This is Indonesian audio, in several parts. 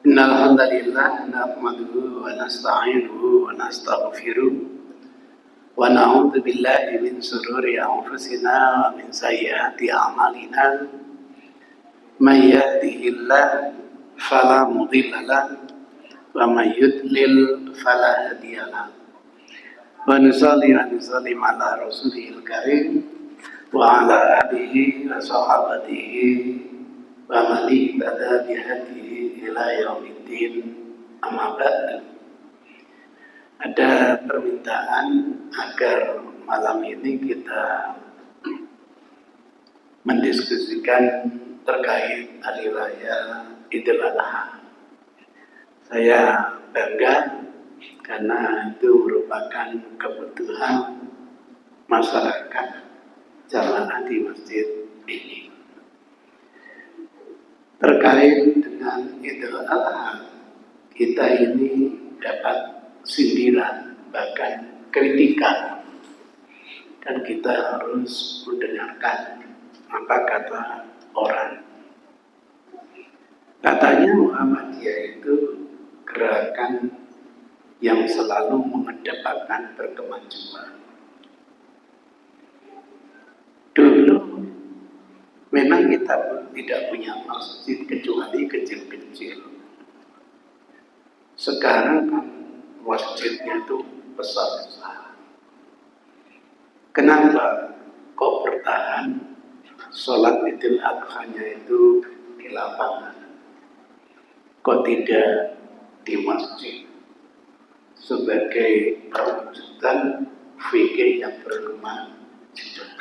Innal hamdalillah nahmaduhu wa nasta'inuhu wa nastaghfiruh wa na'udzu billahi min shururi anfusina wa min sayyiati a'malina. May yahdihillahu fala mudilla lahu wa may yudlil fala hadiya lahu. Wa nusalli wa nusallim ala rasulil karim wa ala alihi wa sahabatihi wa man ihtada bihadihi ila yaumiddin. Amma ba'du. Ada permintaan agar malam ini kita mendiskusikan terkait hari raya Idul Adha. Saya bangga karena itu merupakan kebutuhan masyarakat jamaah di masjid ini. Terkait dengan Idul Adha, kita ini dapat sindiran, bahkan kritikan, dan kita harus mendengarkan apa kata orang. Katanya Muhammadiyah itu gerakan yang selalu mengedepankan berkemajuan. Dulu memang kita tidak punya masjid kecuali kecil-kecil. Sekarang kan masjidnya itu besar-besar. Kenapa kok bertahan sholat Idul Adha-nya itu di lapangan? Kok tidak di masjid? Sebagai perwujudan fikih yang berkemajuan.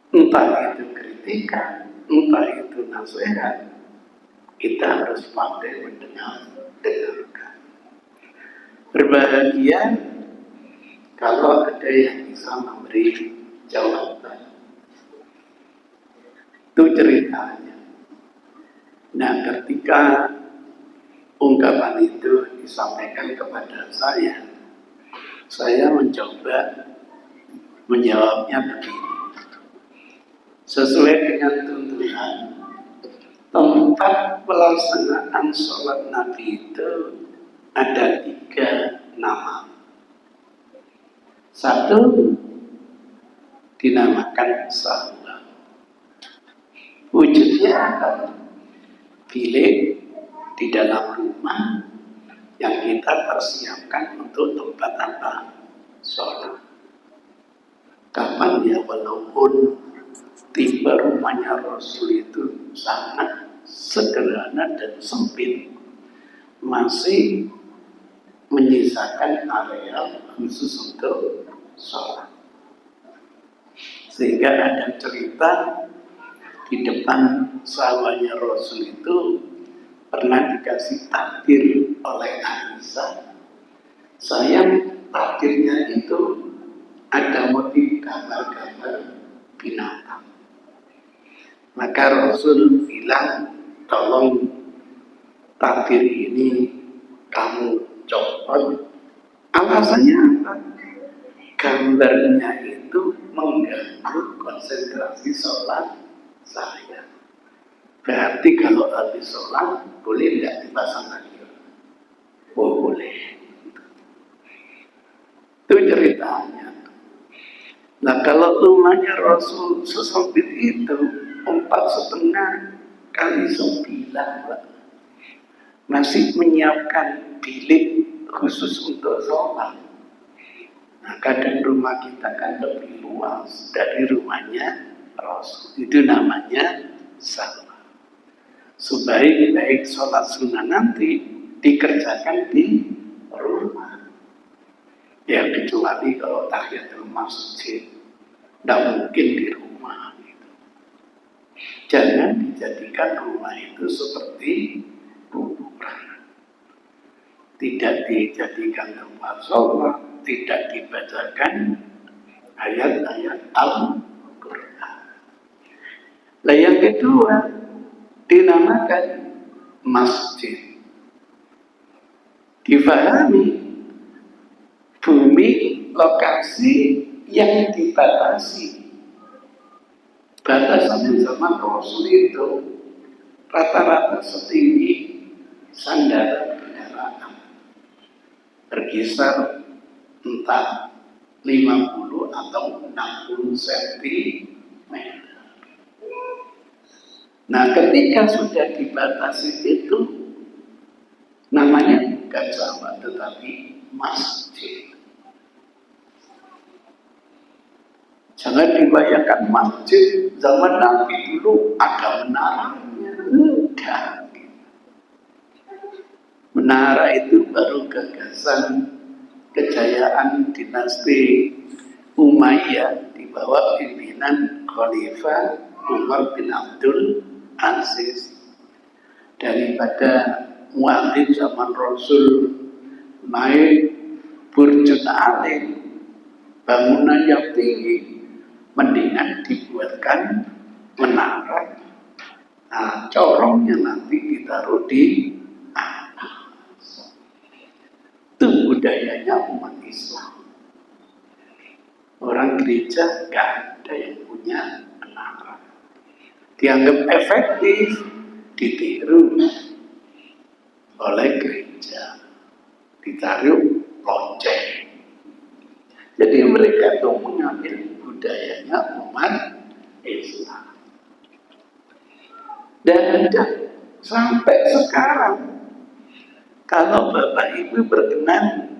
Entah itu kritikan, entah itu nasihat, kita harus pandai mendengarkan. Berbahagia kalau ada yang bisa memberi jawaban. Itu ceritanya. Nah, ketika ungkapan itu disampaikan kepada saya mencoba menjawabnya begini. Sesuai dengan tuntunan tempat pelaksanaan sholat Nabi itu ada 3 nama. Satu dinamakan sahwa. Wujudnya apa? Bilik di dalam rumah yang kita persiapkan untuk tempat apa? Sholat. Kapan ya, walaupun tipe rumahnya Rasul itu sangat sederhana dan sempit, masih menyisakan area khusus untuk sholat. Sehingga ada cerita di depan sahabatnya Rasul itu pernah dikasih takdir oleh Aisyah. Sayang, takdirnya itu ada motif gambar-gambar binatang. Maka Rasul bilang, tolong takdir ini kamu copot. Alasannya apa? Gambarnya itu mengganggu konsentrasi sholat saya. Berarti kalau habis sholat boleh tidak dipasang lagi? Oh, boleh. Itu ceritanya. Nah, kalau rumahnya Rasul sesempit itu 4,5 kali 9, masih menyiapkan bilik khusus untuk sholat. Nah, kadang rumah kita kan lebih luas dari rumahnya Rasul. Itu namanya sahwa. Sebaik-baik sholat sunnah nanti dikerjakan di rumah. Ya, kecuali kalau tahiyatul masjid, tidak mungkin di rumah. Jangan dijadikan rumah itu seperti kuburan. Tidak dijadikan tempat sholat, tidak dibacakan ayat-ayat Al-Quran. Nah, yang kedua dinamakan masjid. Difahami bumi lokasi yang dibatasi. Batasan zaman Rasul itu rata-rata setinggi sandar kendaraan, berkisar entah 50 atau 60 cm. Nah, ketika sudah dibatasi itu, namanya bukan sawah tetapi masjid. Jangan dibayangkan masjid zaman Nabi dulu ada menaranya. Enggak. Menara itu baru gagasan kejayaan dinasti Umayyah di bawah pimpinan Khalifah Umar bin Abdul Aziz. Daripada muadzin zaman Rasul naik Burjun Alim, bangunan yang tinggi, mendingan dibuatkan menara. Nah, corongnya nanti ditaruh di atas. Itu budayanya umat Islam. Orang gereja gak ada yang punya menara. Dianggap efektif, ditiru oleh gereja, ditaruh lonceng. Jadi mereka itu mengambil budayanya umat Islam. Dan sampai sekarang, kalau Bapak Ibu berkenan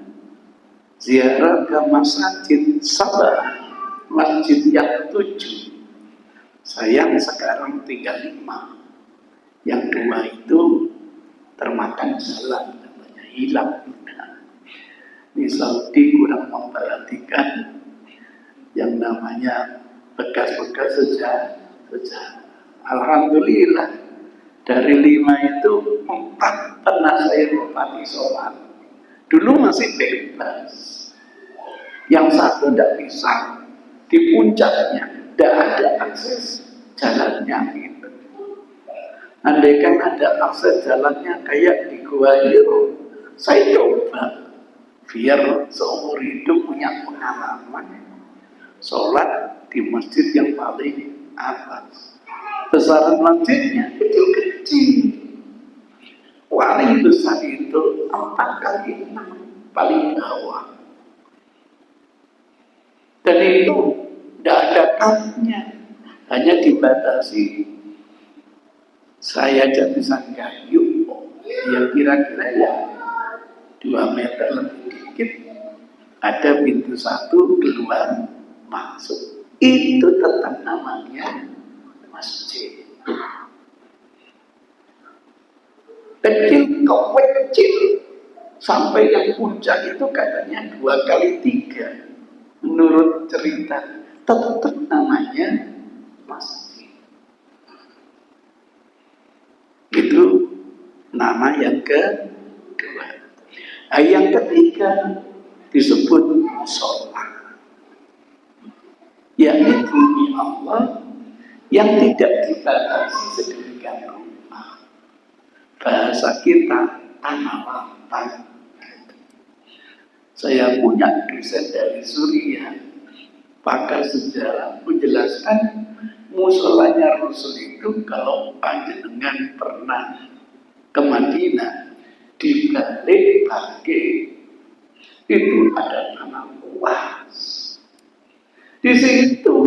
ziarah ke Masjid Sabah, masjid yang 7, sayang sekarang tinggal 5. Yang 2 itu termakan jalan, namanya hilang. Di Saudi kurang memperhatikan yang namanya bekas-bekas sejarah. Alhamdulillah dari 5 itu 4 pernah saya bupati sholat. Dulu masih bebas. Yang 1 tidak bisa, di puncaknya tidak ada akses jalannya gitu. Andaikan ada akses jalannya kayak di Gua Hiro, saya coba biar seumur hidup punya pengalaman sholat di masjid yang paling atas. Besaran masjidnya kecil-kecil, paling besar itu 4 kali 6, paling bawah. Dan itu tidak ada kampnya, hanya dibatasi. Saya jatuhan kayu, yang kira-kira ya 2 meter lebih dikit, ada pintu 1 keluar masuk. Itu tetap namanya masjid. Kecil, sampai yang puncak itu katanya 2 kali 3. Menurut cerita, tetap namanya masjid. Itu nama yang kedua. Yang ketiga disebut sholat, yaitu Allah yang tidak dibatasi sedemikian rupa. Bahasa kita tanah lapang. Saya punya dosen dari Suriah, pakar sejarah, menjelaskan musolanya Rasul itu kalau panjenengan pernah ke Madinah, di balik bagi itu ada tanah luas. Di situ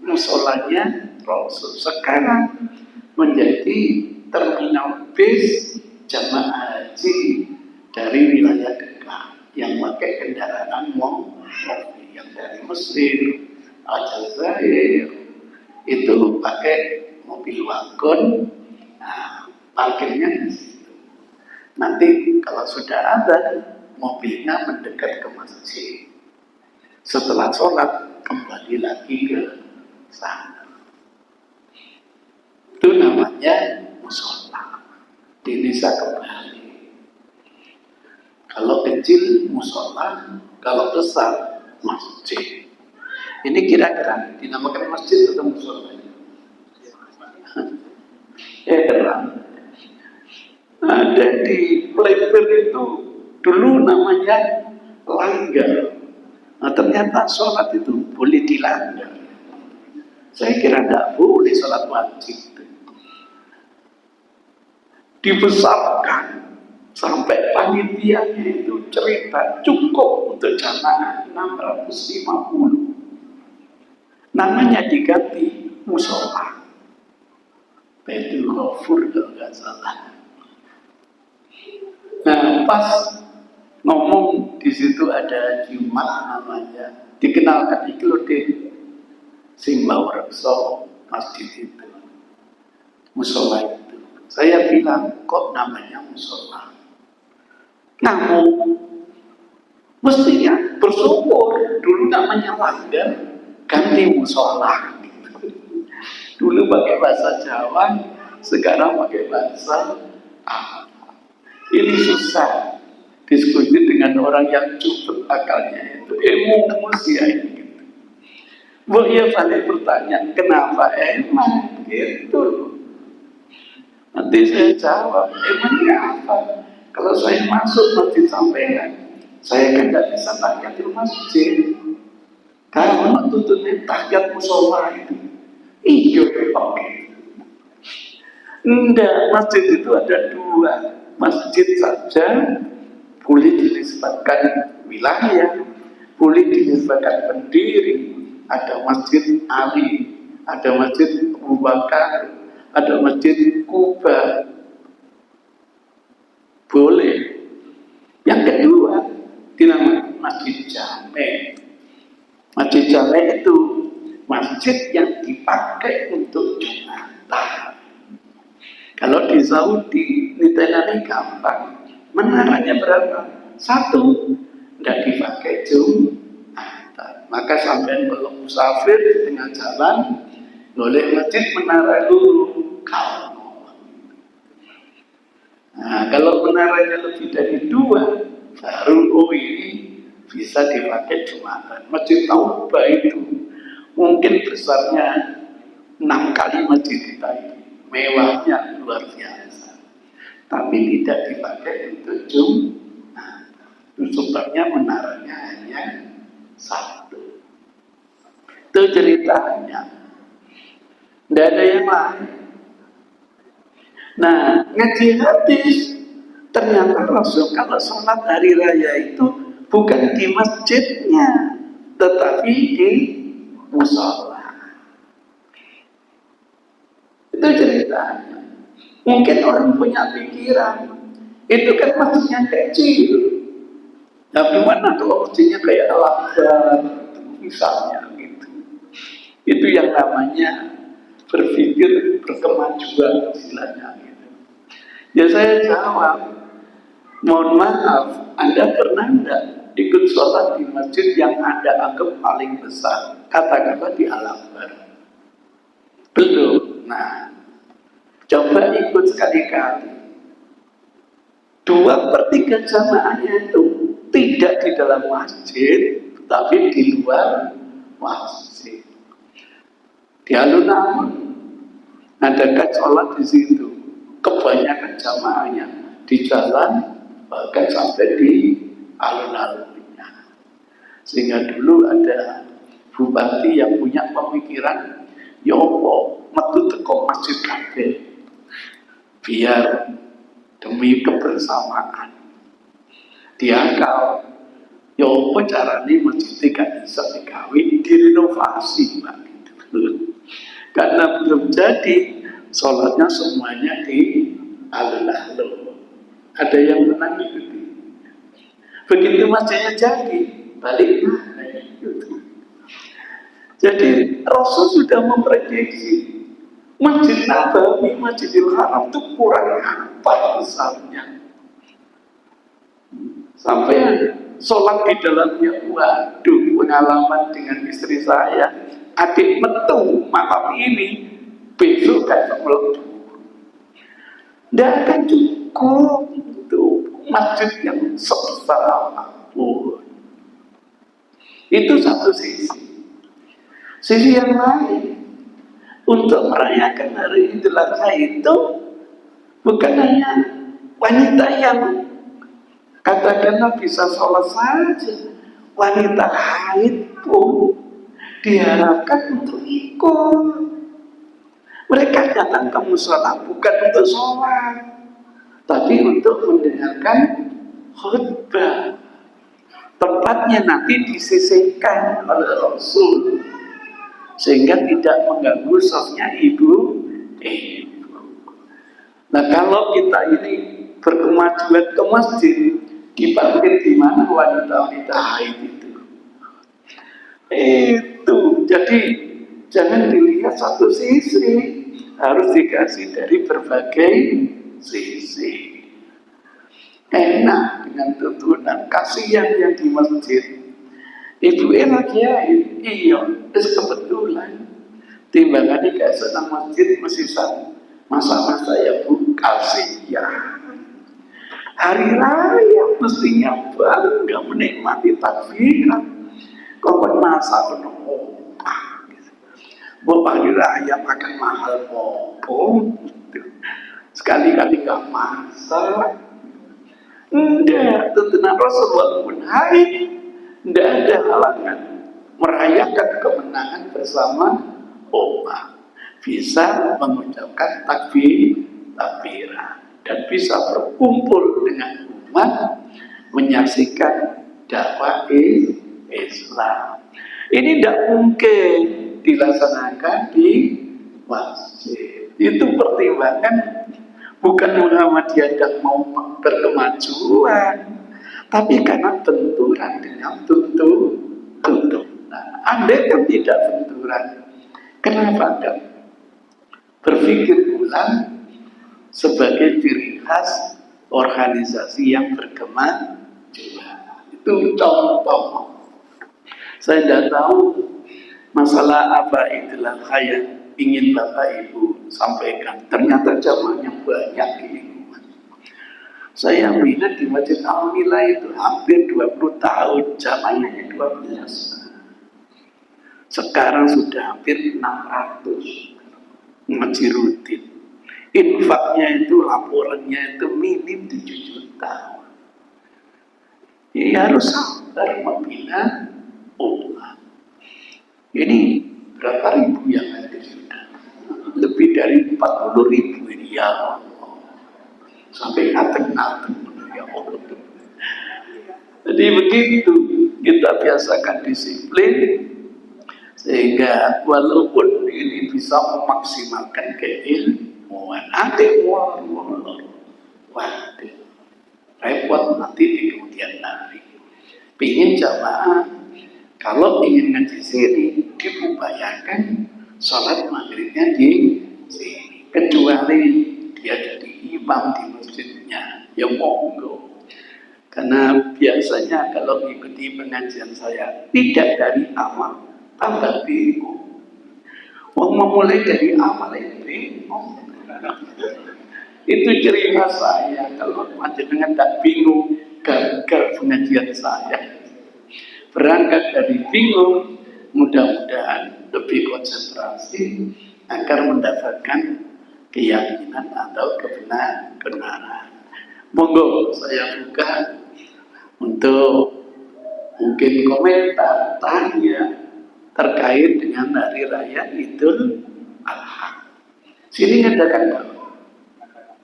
musolanya Rasul. Sekarang menjadi terminal bis jamaah haji dari wilayah dekat yang pakai kendaraan mobil, yang dari Mesir, Aljazair itu pakai mobil wagon. Nah, parkirnya di situ. Nanti kalau sudah ada, mobilnya mendekat ke masjid. Setelah sholat kembali lagi ke sana. Itu namanya musola. Di desa kembali. Kalau kecil musola, kalau besar masjid. Ini kira-kira dinamakan masjid atau musola? Ada di Playfair itu dulu namanya langgar. Nah, ternyata sholat itu boleh dilanggar. Saya kira tidak boleh sholat wajib. dibesarkan sampai panitianya itu cerita cukup untuk jamaah 650. Namanya diganti musola. Baitul Ghafur kalau nggak salah. Nah, pas ngomong di situ ada Jumat namanya, dikenalkan itu loh deh, Simbau Rekso masjid itu, musola itu. Saya bilang kok namanya musola? Namun mestinya bersyukur, dulu namanya langgar, ganti musola. Dulu pakai bahasa Jawa, sekarang pakai bahasa Arab. Ini susah diskusi dengan orang yang cukup akalnya itu emosi ini. Boleh balik bertanya, kenapa emang gitu? Nanti saya jawab, emangnya apa? Kalau saya masuk masjid sampean, saya kan nggak bisa tahiyat di masjid. Kalau tuntutnya tahiyat musola itu, iya oke. Enggak, masjid itu ada dua. Masjid saja boleh dinisbatkan wilayah, boleh dinisbatkan pendiri. Ada masjid Ali, ada masjid Abu Bakar, ada masjid Kuba. Boleh. Yang kedua, dinamakan masjid Jame. Masjid Jame itu masjid yang dipakai untuk Jumatan. Kalau di Saudi, nilainya gampang. Menaranya berapa? 1. Tidak dipakai Jumatan. Maka sampai kalau musafir di tengah jalan, boleh masjid menara dulu. Nah, kalau menaranya lebih dari 2, baru ini bisa dipakai Jumatan. Masjid Tauba itu mungkin besarnya 6 kali masjid kita ini. Mewahnya luar biasa, tapi tidak dipakai untuk Jumat. Sebabnya menaranya hanya 1. Itu ceritanya, tidak ada yang lain. Nah, ngaji hadis ternyata Rasul kalau sholat hari raya itu bukan di masjidnya, tetapi di musola. Itu ceritanya. Mungkin orang punya pikiran, itu kan masjidnya kecil. Tapi mana kalau masjidnya kayak Al-Akbar, misalnya gitu. Itu yang namanya berpikir berkemajuan istilahnya gitu. Ya saya jawab, mohon maaf, Anda pernah enggak ikut sholat di masjid yang Anda anggap paling besar? Katakanlah di Al-Akbar. Belum. Nah, coba ikut sekali-kali. 2/3 jamaahnya itu tidak di dalam masjid, tapi di luar masjid. Di alun-alun adakan sholat di situ. Kebanyakan jamaahnya di jalan, bahkan sampai di alun-alunnya. Sehingga dulu ada bupati yang punya pemikiran, ya Allah, metu teko masjid kabeh biar demi kebersamaan. Diakal, ya apa caranya masjid gak bisa digawe direnovasi, Pak. Karena belum jadi, sholatnya semuanya di alun-alun. Ada yang menang ikuti. Begitu masjidnya jadi, balik gitu. Jadi Rasul sudah memprediksi Masjid Nabawi, Masjidil Haram itu kurang apa besarnya. Sampai sholat di dalamnya, waduh, pengalaman dengan istri saya, adik metu malam ini, besok kayak melebur. Tidak akan cukup untuk masjid yang sebesar apapun. Itu satu sisi. Sisi yang lain, untuk merayakan hari Idul Adha itu bukan hanya wanita yang katakanlah bisa sholat saja, wanita haid pun diharapkan untuk ikut. Mereka datang ke musola bukan untuk sholat, tapi untuk mendengarkan khutbah. Tempatnya nanti disisihkan oleh Rasul sehingga tidak mengganggu safnya ibu. Nah kalau kita ini berkemajuan ke masjid, diparkir di mana wanita-wanita haid itu? Jadi jangan dilihat satu sisi, harus dikasih dari berbagai sisi. Enak dengan tuntunan, kasihan yang di masjid. Ibu lagi ya, iya, terus kebetulan timbangannya kayak senang masjid masih masa-masa ya bu, kasihan. Hari raya mestinya bangga menikmati takbiran. Kok masak penuh opah. Bu hari raya makan mahal popong. Sekali-kali gak masak. Enggak, tuntunan Rasulullah pun haid. Enggak ada halangan merayakan kemenangan bersama umat. Bisa mengucapkan takbiran dan bisa berkumpul dengan umat menyaksikan dakwah Islam. Ini tidak mungkin dilaksanakan di masjid. Itu pertimbangan bukan Muhammadiyah yang mau berkemajuan, tapi karena benturan dengan tuntut. Nah, andai kan tidak benturan, kenapa enggak berpikir ulang sebagai ciri khas organisasi yang berkemajuan? Itu contoh. Saya tidak tahu masalah apa itulah yang ingin Bapak Ibu sampaikan. Ternyata jamaahnya banyak di lingkungan. Saya minat di Masjid Al-Mila itu hampir 20 tahun, jamaahnya 12. Sekarang sudah hampir 600 ngaji rutin. Infaknya itu, laporannya itu minim 7 juta. Ya harus sabar membina umat. Ini berapa ribu yang hadir sudah? Lebih dari 40.000 ini ya Allah. Sampai ngaten-ngaten ya Allah. Jadi begitu kita biasakan disiplin sehingga walaupun ini bisa memaksimalkan keilmuan. Waduh, repot nanti di kemudian hari. Pingin jamaah kalau ingin ngaji sini diupayakan sholat maghribnya di sini, kecuali dia jadi imam di masjidnya, ya monggo. Karena biasanya kalau mengikuti pengajian saya tidak dari awal tambah bingung. Mau memulai dari awal itu bingung. Itu ciri khas saya. Kalau dengan tak bingung, gagal pengajian saya. Berangkat dari bingung, mudah-mudahan lebih konsentrasi agar mendapatkan keyakinan atau kebenaran. Monggo saya buka untuk mungkin komentar, tanya terkait dengan hari raya Idul Adha. Sini ngadakan nggak?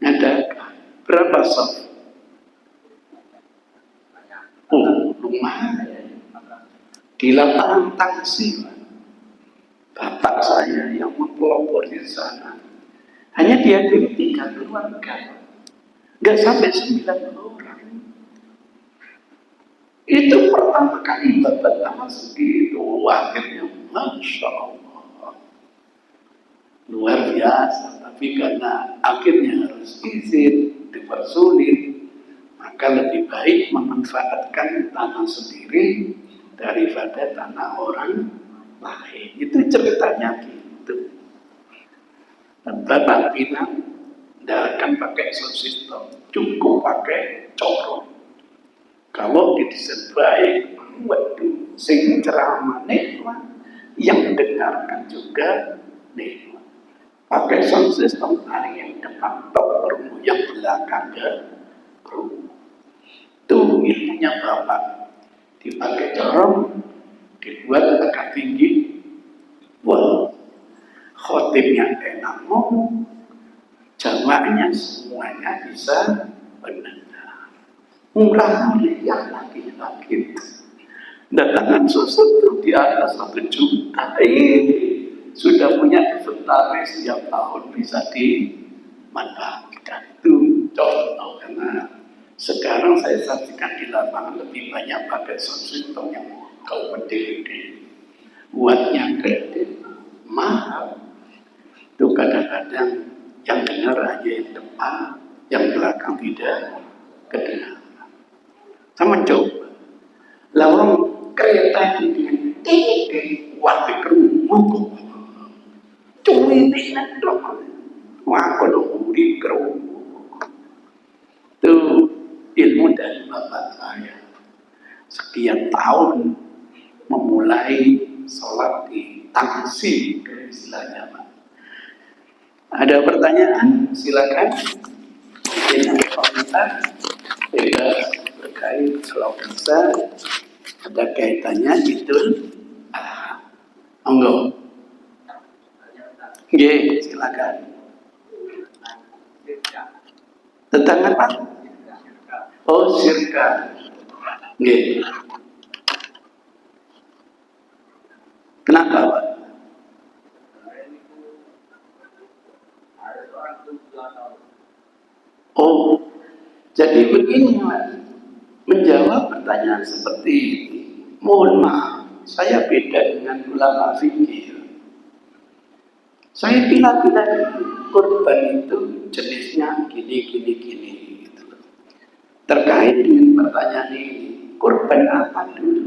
Ngadakan. Berapa sof? Oh, lumayan. Di lapangan taksi, bapak saya yang mempelopori di sana hanya dihadiri 3 keluarga, nggak sampai 9 orang. Itu pertama kali bapak lama segitu, akhirnya Masya Allah luar biasa. Tapi karena akhirnya harus izin, dipersulit, maka lebih baik memanfaatkan tanah sendiri daripada tanah orang lain. Itu ceritanya gitu. Dan Bapak bilang tidak akan pakai sound system, cukup pakai corong. Kalau didesain baik, waduh, sing ceramah nikmat, yang dengarkan juga nikmat. Pakai sound system hari yang depan top rumah, yang belakang ke rumah. Itu ilmunya Bapak. Dipakai corong, dibuat agak tinggi, wah, khotibnya enak ngomong, jam jamaknya semuanya bisa benar. Murah meriah lagi. Datangan sesuatu di atas 1 juta. Sudah punya inventaris setiap tahun bisa dimanfaatkan. Itu contoh, karena sekarang saya saksikan di lapangan lebih banyak pakai sistem yang kau gede-gede. Buatnya gede, mahal. Itu kadang-kadang yang dengar aja yang depan, yang belakang tidak kedengaran. Sama coba. Lalu kereta ini wah kerumuh. Cuy dong. Wah kalau di kerumuh. Itu ilmu dari bapak saya. Sekian tahun memulai sholat di taksi, istilahnya Pak. Ada pertanyaan? Silakan. Mungkin ada komentar. Bebas terkait kalau bisa ada kaitannya itu. Monggo. Oke, silakan. Tentang apa? Oh, syirka. Oke. Kenapa, Pak? Oh, jadi begini, Pak. Menjawab pertanyaan seperti ini, mohon maaf, saya beda dengan ulama fikih. Saya pilih-pilih kurban itu jenisnya gini. Gitu. Terkait dengan pertanyaan ini, kurban apa dulu?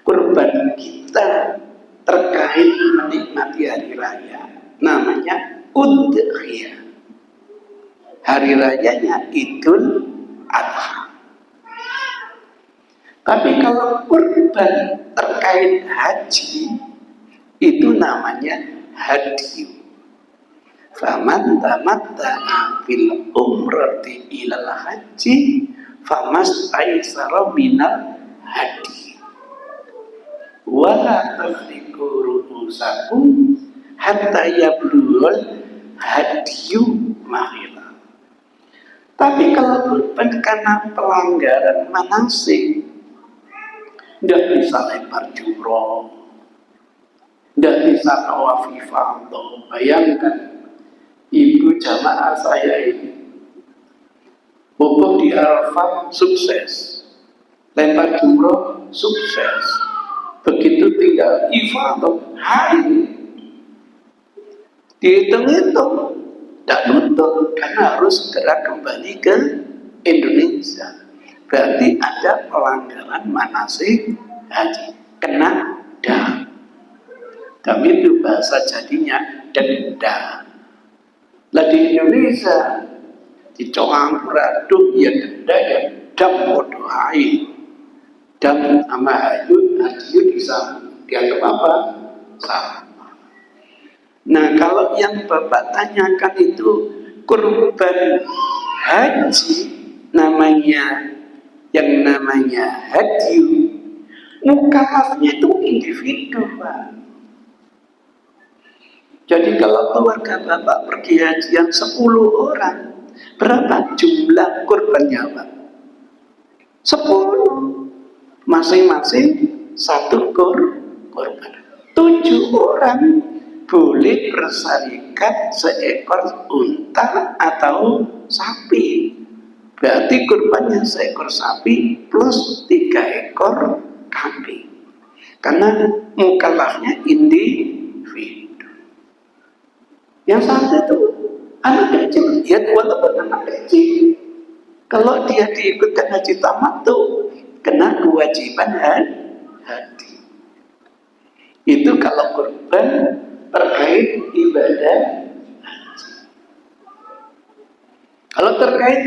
Kurban kita terkait menikmati hari raya, namanya udhiyah. Hari rayanya Idul Adha. Tapi kalau kurban terkait haji, itu namanya hadiyu. Faman tamatta'a fil umrati ilal haji famas aisara minal hadi. Wala tahliku ru'usakum hatta yablugul hadiyu mahila. Tapi kalau kurban karena pelanggaran manasik, tidak bisa lempar jumroh, tidak bisa tawaf ifadah. Bayangkan, ibu jamaah saya ini wukuf di Arafah sukses, lempar jumroh sukses, begitu tinggal ifadah hari dihitung-hitung tidak nuntut karena harus segera kembali ke Indonesia. Berarti ada pelanggaran manasik haji, kena dam. Dam itu bahasa jadinya denda. Lah di Indonesia dicampur ya denda ya dam bodohai. Dam sama haji bisa dianggap apa? Sama. Nah kalau yang Bapak tanyakan itu kurban haji, yang namanya hadiyu, mukallafnya itu individu, Pak. Jadi kalau keluarga Bapak pergi hajian 10 orang, berapa jumlah kurbannya, Pak? 10. Masing-masing 1 kurban. 7 orang boleh bersarikat seekor unta atau sapi. Berarti kurbannya seekor sapi plus 3 ekor kambing. Karena mukallafnya individu. Yang satu itu anak kecil, ya walaupun anak kecil, kalau dia diikutkan haji tamattu, kena kewajiban haji. Itu kalau kurban terkait ibadah haji. Kalau terkait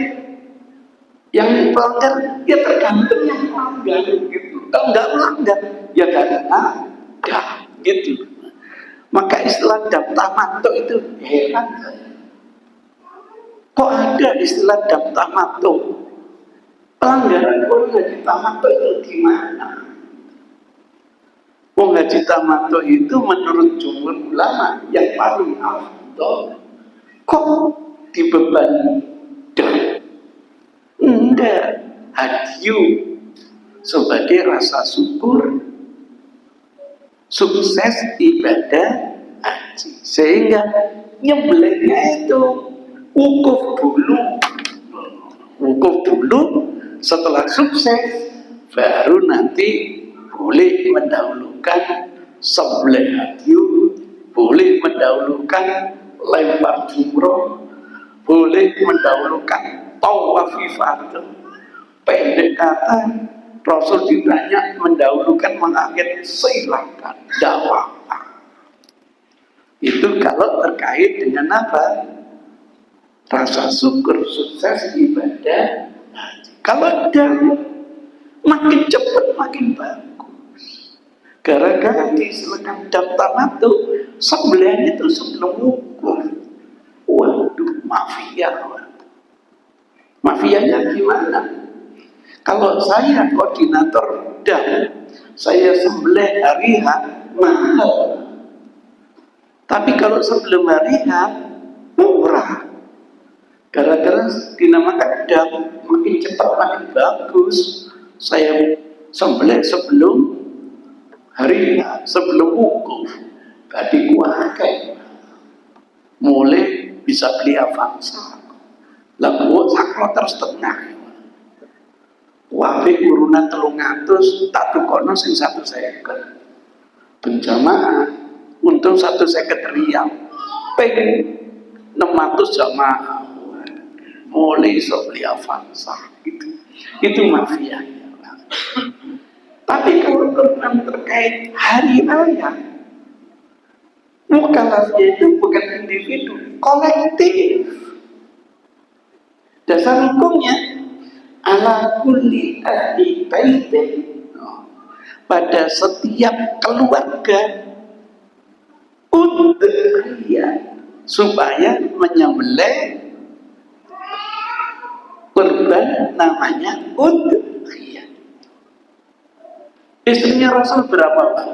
yang melanggar, ya tergantung yang melanggar gitu. Kalau nggak melanggar, ya nggak ada gitu. Maka istilah dam tamattu itu heran saya. Kok ada istilah dam tamattu? Pelanggaran orang haji tamattu itu gimana? Haji tamattu itu menurut jumhur ulama yang paling afdal. Kok dibebani dam. Enggak, hadiu sebagai rasa syukur sukses ibadah haji. Sehingga nyembelihnya itu wukuf dulu, setelah sukses baru nanti boleh mendahulukan sembelih hadiu, boleh mendahulukan lempar jumroh, boleh mendahulukan tawaf ifadah. Pendek kata, Rasul ditanya mendahulukan mengakhir, silakan, jawab. Itu kalau terkait dengan apa? Rasa syukur sukses ibadah haji. Kalau dam, makin cepat makin bagus. Gara-gara disilakan dam tamatu, sembelihan itu sebelum wukuf. Waduh, mafia. Mafianya gimana? Kalau saya koordinator dam, saya sembelih hari H, mahal. Tapi kalau sebelum hari H, murah. Gara-gara dinamakan dam, makin cepat makin bagus. Saya sembelih sebelum hari H, sebelum wukuf. Tadi kuakai. Mulai bisa beli Avanza. Lalu saklo terus tengah. Wafi urunan 300 tak tukono sing 150 penjamaah untung 150 rial peng 600 jamaah mulai iso beli Avanza gitu. Itu mafia. Tapi kalau program terkait hari raya, mukalafnya itu bukan individu, kolektif. Dasar hukumnya ala kulli ahli baitin, pada setiap keluarga udhiyah, supaya menyembelih kurban namanya udhiyah. Istrinya Rasul berapa, Pak?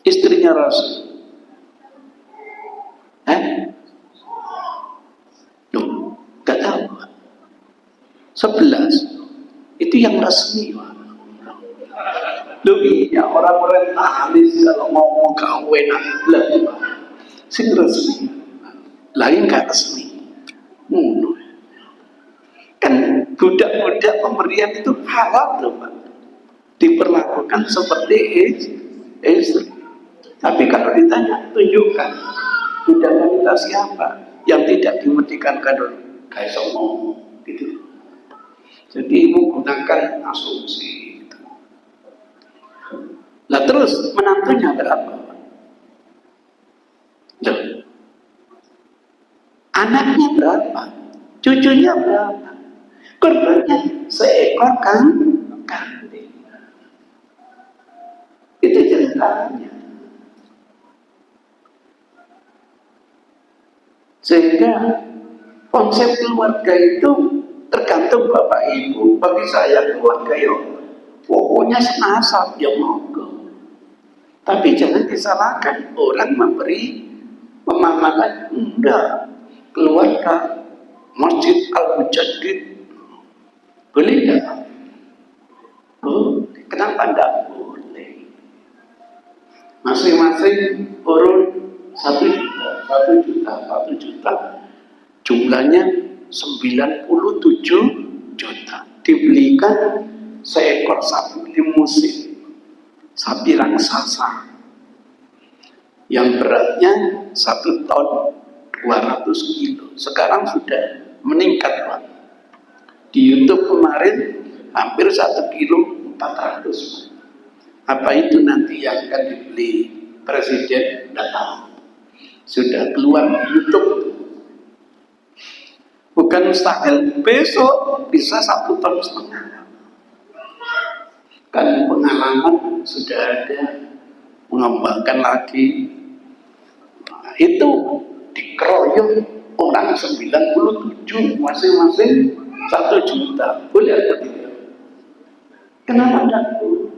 Istrinya Rasul gak tahu. 11 itu yang resmi. Iya, orang orientalis kalau ngomong kawinan lah, sing resmi, lain gak resmi. Kan budak-budak pemberian itu halal loh, Pak, diperlakukan seperti istri. Tapi kalau ditanya, tunjukkan budak wanita siapa yang tidak dimerdekakan dulu, kayak ngomong gitu. Jadi menggunakan asumsi gitu. Nah terus menantunya berapa? Loh, anaknya berapa? Cucunya berapa? Kurbannya seekor kambing. Itu ceritanya. Sehingga konsep keluarga itu tergantung bapak ibu. Bagi saya keluarga ya pokoknya senasab ya monggo. Tapi jangan disalahkan orang memberi pemahaman enggak. Keluarga Masjid Al-Mujaddid boleh enggak? Oh, kenapa enggak boleh? Masing-masing urun 1 juta, jumlahnya 97 juta, dibelikan seekor sapi limusin, sapi raksasa yang beratnya 1 ton 200 kilo. Sekarang sudah meningkat, Pak. Di YouTube kemarin hampir 1 kilo 400. Apa itu nanti yang akan dibeli presiden? Tidak tahu. Sudah keluar di YouTube. Bukan mustahil besok bisa 1,5 ton. Kan pengalaman sudah ada, mengembangkan lagi. Nah, itu dikeroyok orang 97, masing-masing 1 juta. Boleh atau tidak? Kenapa tidak boleh?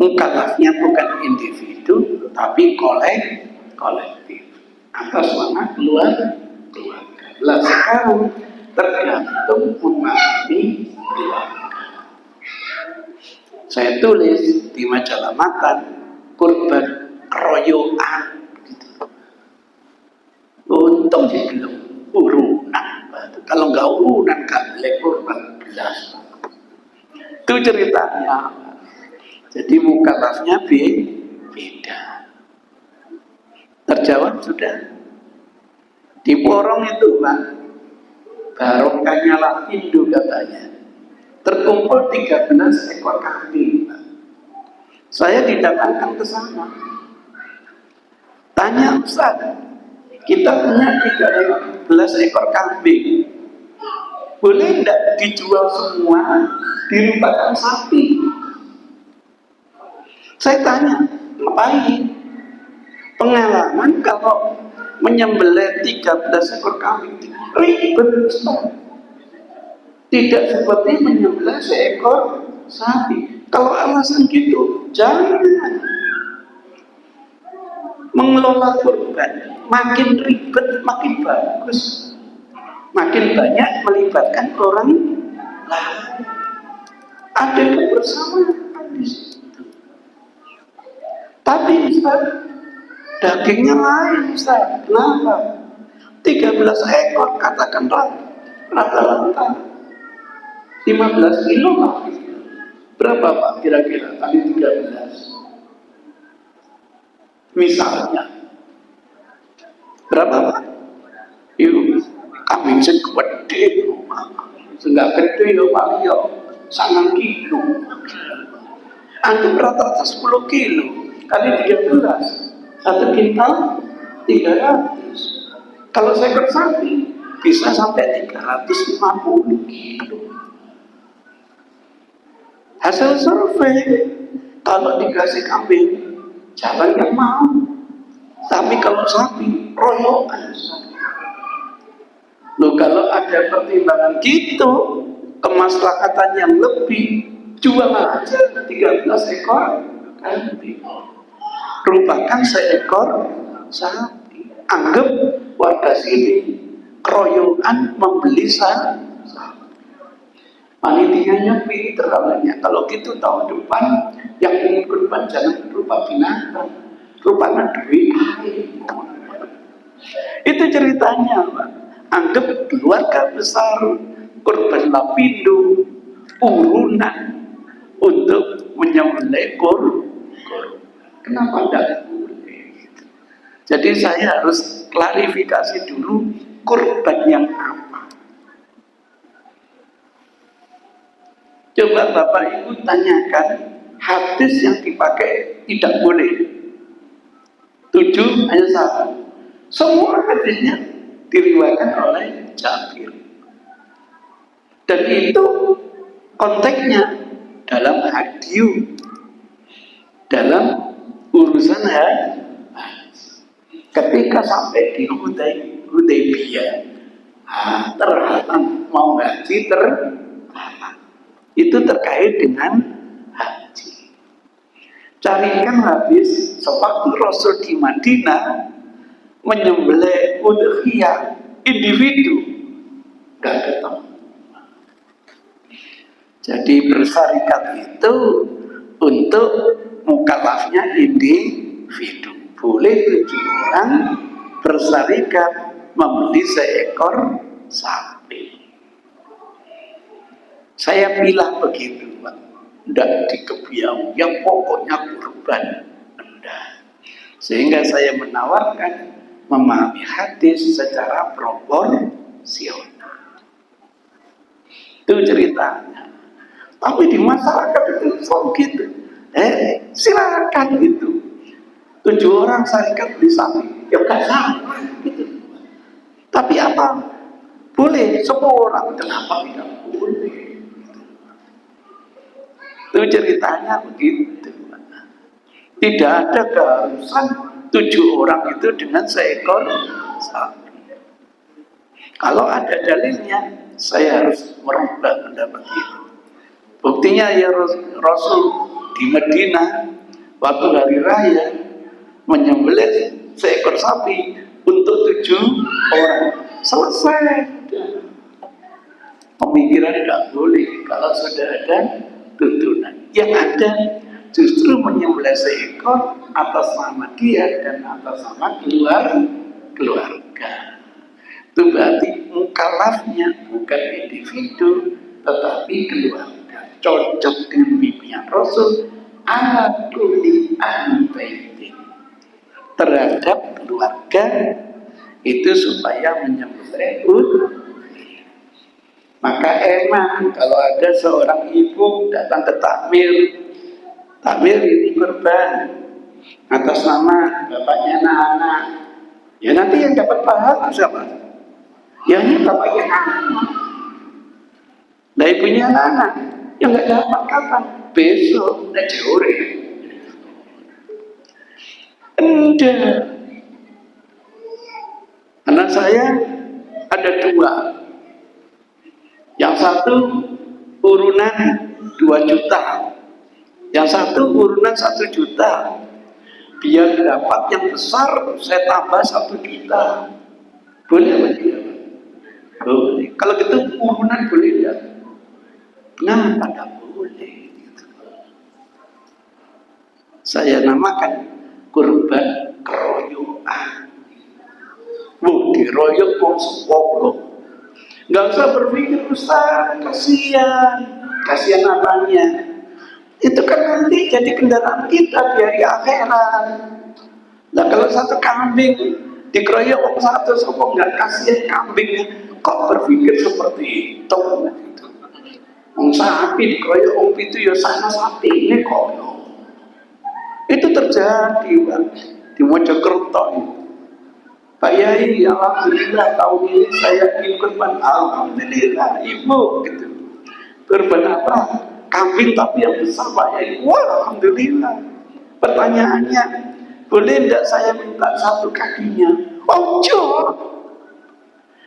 Mukalafnya bukan individu, tapi kolektif atas nama keluarga. Lah sekarang tergantung memahami keluarga. Saya tulis di majalah Makan kurban keroyokan gitu. Untung sih belum urunan. Kalau nggak urunan nggak boleh kurban belas. Itu ceritanya. Jadi mukallafnya beda. Terjawab sudah. Di Porong itu Pak, barokahnya Lapindo katanya. Terkumpul 13 ekor kambing Pak. Saya didatangkan ke sana. Tanya Ustaz, kita punya 13 ekor kambing. Boleh tidak dijual semua, dirupakan sapi? Saya tanya, ngapain? Pengalaman kalau menyembelih 13 ekor kambing ribet Ustaz. Tidak seperti menyembelih seekor sapi. Kalau alasan gitu, jangan. Mengelola kurban makin ribet makin bagus. Makin banyak melibatkan orang lain. Ada kebersamaan di situ. Tapi Ustaz, dagingnya lain Ustaz. Kenapa? 13 ekor katakanlah rata-rata 15 kilo Pak. Berapa Pak kira-kira kali 13? Misalnya berapa Pak? Yuk, kambing sing gede, enggak gede yo Pak yo, 9 kilo. Antum rata-rata 10 kilo kali 13, 1 kintal 300. Kalau seekor sapi bisa sampai 350 kilo. Hasil survei, kalau dikasih kambing siapa yang mau? Tapi kalau sapi royokan. Loh, kalau ada pertimbangan gitu, kemaslahatan yang lebih, jual aja 13 ekor kambing. Rupakan seekor sapi. Anggap warga sini keroyokan membeli sapi. Panitianya pinter awalnya. Kalau gitu tahun depan yang ingin kurban jangan berupa binatang, rupanya duit. Itu ceritanya Pak. Anggap keluarga besar kurban Lapindo urunan untuk menyembelih kurban. Kenapa tidak boleh? Jadi saya harus klarifikasi dulu kurban yang apa. Coba Bapak Ibu tanyakan hadis yang dipakai tidak boleh. 7 ayat 1. Semua hadisnya diriwayatkan oleh Jabir. Dan itu konteksnya dalam hadis, dalam urusan haji. Ketika sampai di Hudaybiyah, terhalang mau haji itu terkait dengan haji. Carikan habis sewaktu Rasul di Madinah menyembelih udhiyah individu, gak ketemu. Jadi bersarikat itu untuk mukallafnya individu. Boleh 7 orang bersarikat membeli seekor sapi. Saya bilang begitu Pak, tidak dikebiau, yang pokoknya kurban. Enggak. Sehingga saya menawarkan memahami hadis secara proporsional. Itu ceritanya. Tapi di masyarakat itu selalu gitu. Silakan gitu. 7 orang syarikat beli sapi, ya enggak salah gitu. Tapi apa? Boleh 10 orang, kenapa tidak boleh? Itu ceritanya begitu. Tidak ada keharusan 7 orang itu dengan seekor sapi. Kalau ada dalilnya, saya harus merubah pendapat itu. Buktinya ya Rasul di Madinah waktu hari raya menyembelih seekor sapi untuk 7 orang. Selesai. Pemikiran tidak boleh kalau sudah ada tuntunan. Yang ada justru menyembelih seekor atas nama dia dan atas nama keluarga. Itu berarti mukalafnya bukan individu tetapi keluarga. Cocok dengan bimbingan Rasul ala kulli ahli baitin, terhadap keluarga itu supaya menyembelih. Maka enak kalau ada seorang ibu datang ke takmir. Takmir ini kurban atas nama bapaknya anak-anak. Ya nanti yang dapat pahala siapa? Ya ini bapaknya anak. Nah ibunya anak. Yang nggak dapat kapan? Besok, tidak sore. Enggak. Anak saya ada 2. Yang satu urunan 2 juta, yang satu urunan 1 juta. Biar dapat yang besar, saya tambah 1 juta. Boleh apa tidak? Boleh. Kalau gitu urunan boleh tidak? Kenapa tidak boleh? Saya namakan kurban keroyokan. Diroyok wong sepuluh. Nggak usah berpikir Ustaz, kasihan apanya. Itu kan nanti jadi kendaraan kita di hari akhirat. Nah kalau 1 kambing dikeroyok orang 1, sopok nggak kasihan kambingnya. Kok berpikir seperti itu? Wong sapi dikeroyok orang itu ya sama sapi ini kok. Itu terjadi Pak di Mojokerto itu. Pak Yai, alhamdulillah tahun ini saya ingin kurban. Alhamdulillah, ibu gitu. Kurban apa? Kambing tapi yang besar Pak Yai. Wah, alhamdulillah. Pertanyaannya, boleh tidak saya minta 1 kakinya? Ojo.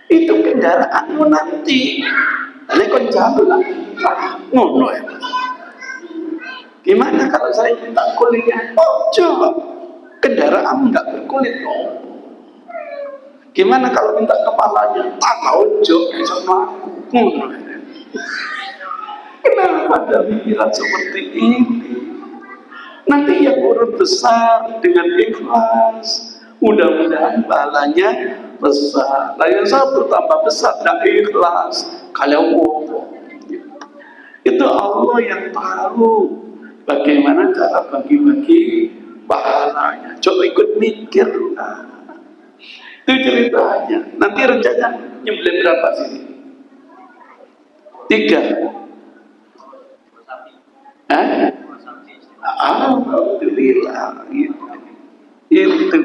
Itu kendaraanmu nanti. Ini kon jalur lagi. Ngono ya. Gimana kalau saya minta kulitnya? Ojo. Kendaraanmu nggak berkulit loh. Gimana kalau minta kepalanya? Tak ojo sama aku. Kenapa ada pikiran seperti ini? Nanti yang urut besar dengan ikhlas, mudah-mudahan pahalanya besar. Nah yang satu tambah besar dan ikhlas, kalian bohong. Itu Allah yang tahu bagaimana cara bagi-bagi pahalanya. Coba ikut mikir. Itu ceritanya. Nanti rencana nyembelih berapa sini? 3. Alhamdulillah. Itu.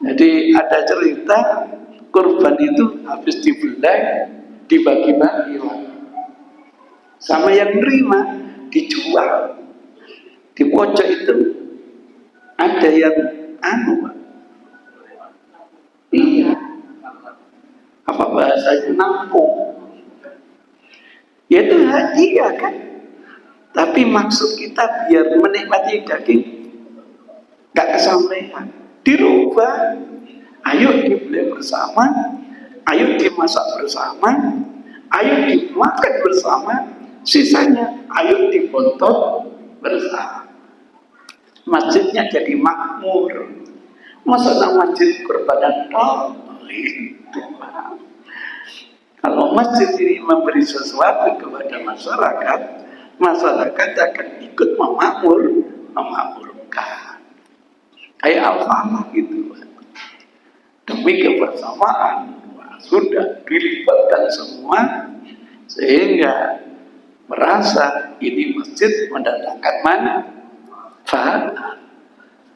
Jadi ada cerita kurban itu habis dibelah dibagi-bagi sama yang nerima dijual. Di pojok itu ada yang iya, apa bahasanya, nampung. Ya itu hadiah kan. Tapi maksud kita biar menikmati daging gak kesampaian, dirubah. Ayo dibeli bersama, ayo dimasak bersama, ayo dimakan bersama, sisanya ayo dibontot bersama. Masjidnya jadi makmur. Masa masjid kurban itu. Kalau masjid ini memberi sesuatu kepada masyarakat, masyarakat akan ikut memakmurkan. Kayak Al-Falah gitu. Demi kebersamaan, sudah dilibatkan semua sehingga merasa ini masjid mendatangkan manfaat.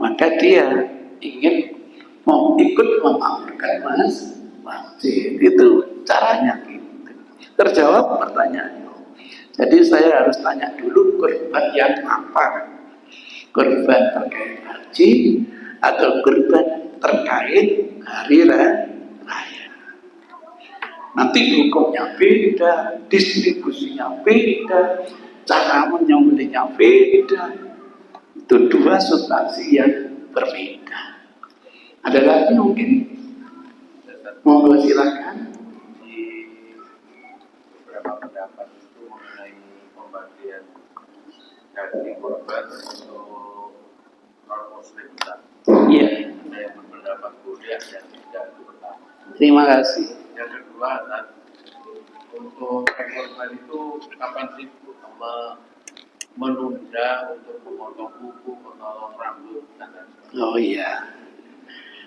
Maka dia ingin mau ikut memakmurkan masjid. Itu caranya gitu. Terjawab pertanyaannya. Jadi saya harus tanya dulu kurban yang apa? Kurban terkait haji atau kurban terkait hari raya? Nanti hukumnya beda, distribusinya beda, cara menyembelihnya beda. Itu dua substansi yang berbeda. Ada lagi mungkin? Monggo silakan. Di beberapa pendapat itu mengenai pembagian daging korban untuk non muslim. Iya. Ada yang berpendapat boleh, ada yang tidak, itu pertama. Terima kasih. Yang kedua, untuk korban itu kapan sih menunda untuk memotong kuku, memotong rambut dan lain-lain? Oh iya.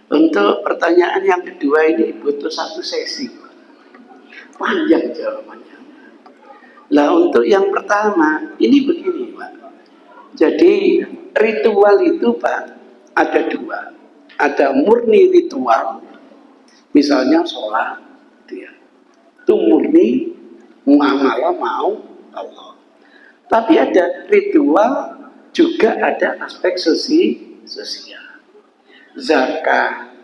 Untuk pertanyaan yang kedua ini butuh satu sesi. Panjang jawabannya. Lah untuk yang pertama, ini begini Pak. Jadi ritual itu Pak, ada dua. Ada murni ritual, misalnya sholat. Itu murni muamalah mau Allah. Tapi ada ritual, juga ada aspek sosial. Zakat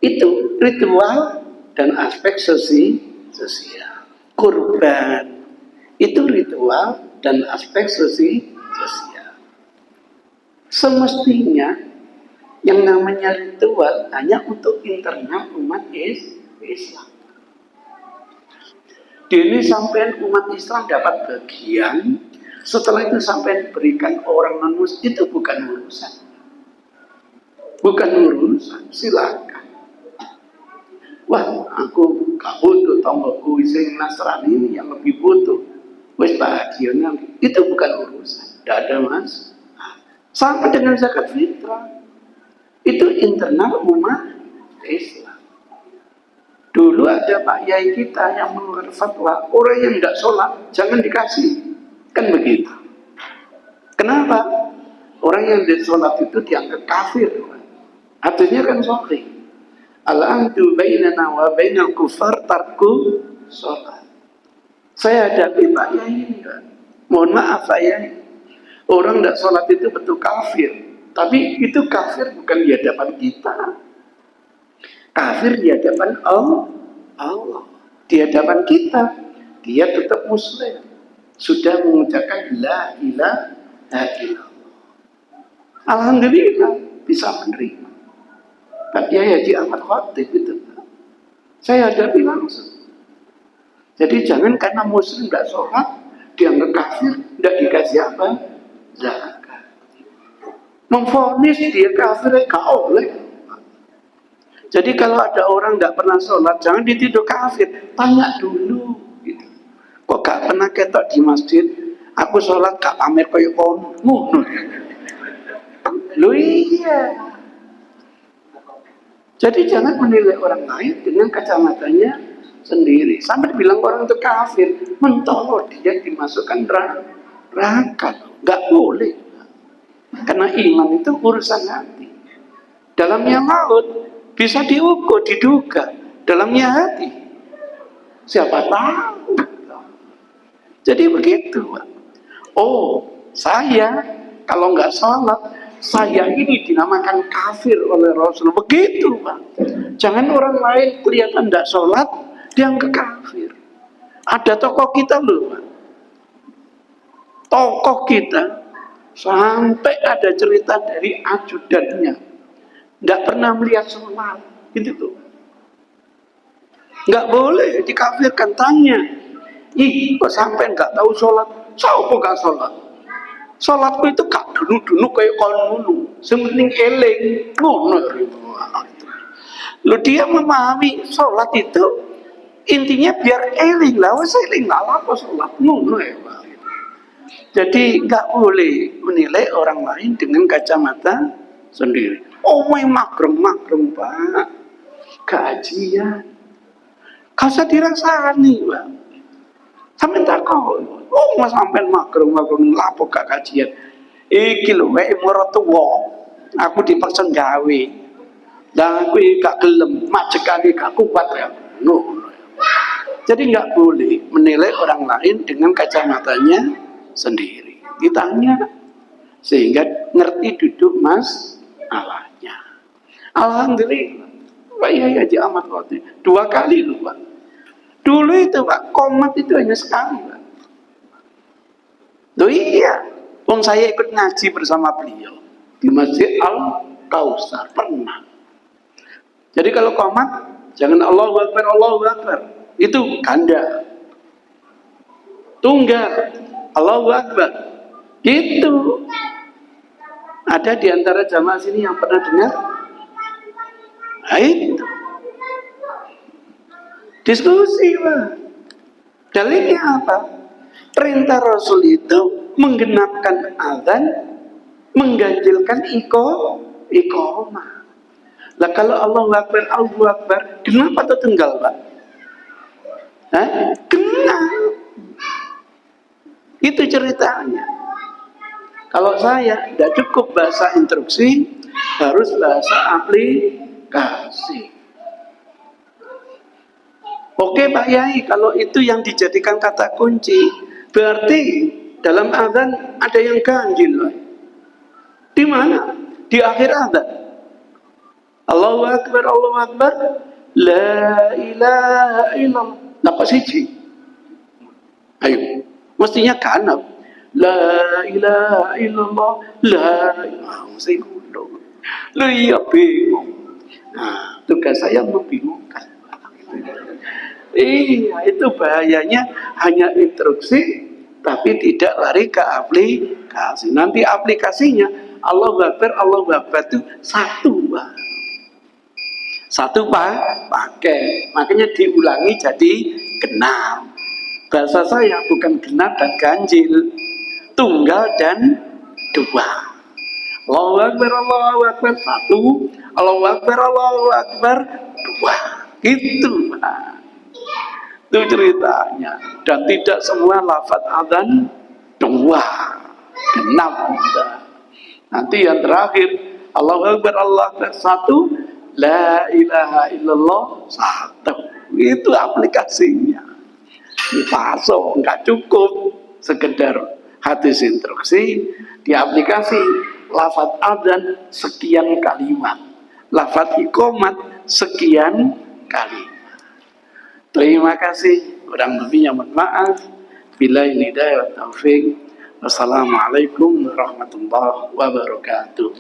itu ritual dan aspek sosial. Kurban itu ritual dan aspek sosial. Semestinya yang namanya ritual hanya untuk internal umat Islam. Dini sampai umat Islam dapat bagian, setelah itu sampai diberikan orang non-muslim, itu bukan urusan. Bukan urusan, silakan. Wah, aku gak butuh tonggoku sing Nasrani ini yang lebih butuh. Wes bahagia nanti. Itu bukan urusan. Tidak ada mas. Sama dengan zakat fitrah. Itu internal umat Islam. Dulu ada Pak Yai kita yang mengeluarkan fatwa, orang yang tidak sholat jangan dikasih. Kan begitu. Kenapa? Orang yang tidak sholat itu dianggap kafir. Artinya kan sahih. Al-ahdu bainana wa bainal kufar tarku sholat. Saya hadapi Pak Yai ini, mohon maaf Pak Yai, orang tidak sholat itu betul kafir. Tapi itu kafir bukan di hadapan kita. Kafir di hadapan Allah. Di hadapan kita, dia tetap muslim. Sudah mengucapkan la ilaha illallah. Alhamdulillah bisa menerima. Pak Kiai Haji Ahmad Khatib itu saya hadapi langsung. Jadi jangan karena muslim tidak sholat dianggap kafir, tidak dikasih apa? Zakat. Memvonis dia kafir, gak boleh. Jadi kalau ada orang tidak pernah sholat, jangan dituduh kafir. Tanya dulu. Gitu. Kok gak pernah ketok di masjid? Aku sholat gak pamer kaya kono. Loh iya. Jadi jangan menilai orang lain dengan kacamatanya sendiri. Sampai bilang orang itu kafir, mentol dia dimasukkan neraka. Gak boleh. Karena iman itu urusan hati. Dalamnya laut bisa diukur, diduga. Dalamnya hati. Siapa tahu. Jadi begitu, Pak. Oh, saya kalau nggak sholat, saya ini dinamakan kafir oleh Rasul. Begitu, Pak. Jangan orang lain kelihatan tidak sholat, dianggap kafir. Ada tokoh kita loh, Pak. Tokoh kita sampai ada cerita dari ajudannya, nggak pernah melihat sholat, gitu tuh. Nggak boleh dikafirkan. Tanya, ih kok sampai nggak tahu sholat? Siapa nggak sholat? Sholatku itu gak dulu kayak kon dulu. Sementing eling, ngono. Lo dia memahami sholat itu intinya biar eling lah, wes eling lah apa sholat ngono ya Pak. Jadi nggak boleh menilai orang lain dengan kacamata sendiri. Oh main makrem Pak, kajian, kasih dirasani Pak. Sampai tak kau, oh mas sampai makrem lapo gak kajian. Iki lho, morotuwo, aku dipaksa gawe, dan aku gak gelem, majekane gak kuat ya. No. Jadi nggak boleh menilai orang lain dengan kacamatanya sendiri. Ditanya sehingga ngerti duduk masalahnya. Alhamdulillah, Pak Yai Haji Ahmad Khatib 2 kali loh Pak. Dulu itu Pak, komat itu hanya sekali Pak. Loh iya, Wong saya ikut ngaji bersama beliau di Masjid Al-Kautsar pernah. Jadi kalau qomat jangan Allahu Akbar, Allahu Akbar. Itu ganda. Tunggal Allahu Akbar. Itu. Ada di antara jamaah sini yang pernah dengar? Nah, itu. Diskusi, Pak. Dalilnya apa? Perintah Rasul itu menggenapkan azan, mengganjilkan iqamah. Lah kalau Allahu Akbar, Allahu Akbar, genap atau tunggal, Pak? Hah? Genap. Itu ceritanya. Kalau saya tidak cukup bahasa instruksi, harus bahasa aplikasi. Oke Pak Yai, kalau itu yang dijadikan kata kunci, berarti dalam azan ada yang ganjil. Di mana? Di akhir azan. Allahu Akbar, Allahu Akbar, la ilaha illallah. Napa siji? Ayo, mestinya kanap. La ilaha illallah, la ilaha illallah. Lu iya bingung. Nah, tugas saya membingungkan. Iya, itu bahayanya hanya instruksi tapi tidak lari ke aplikasi. Nanti aplikasinya Allahu Akbar itu satu, Pak. Satu Pak, pakai. Makanya diulangi jadi genap. Bahasa saya bukan genap dan ganjil, tunggal dan dua. Allahu Akbar satu, Allahu Akbar dua. Itu Pak. Itu ceritanya. Dan tidak semua lafaz adzan dua, genap. Nanti yang terakhir Allahu Akbar satu, la ilaha illallah satu. Itu aplikasinya. Dipasok, nggak cukup sekedar hadis instruksi. Di aplikasi lafaz adzan sekian kalimat, lafaz iqamat sekian kalimat. Terima kasih. Kurang lebihnya mohon maaf. Billahi hidayah wa taufik. Wassalamualaikum warahmatullahi wabarakatuh.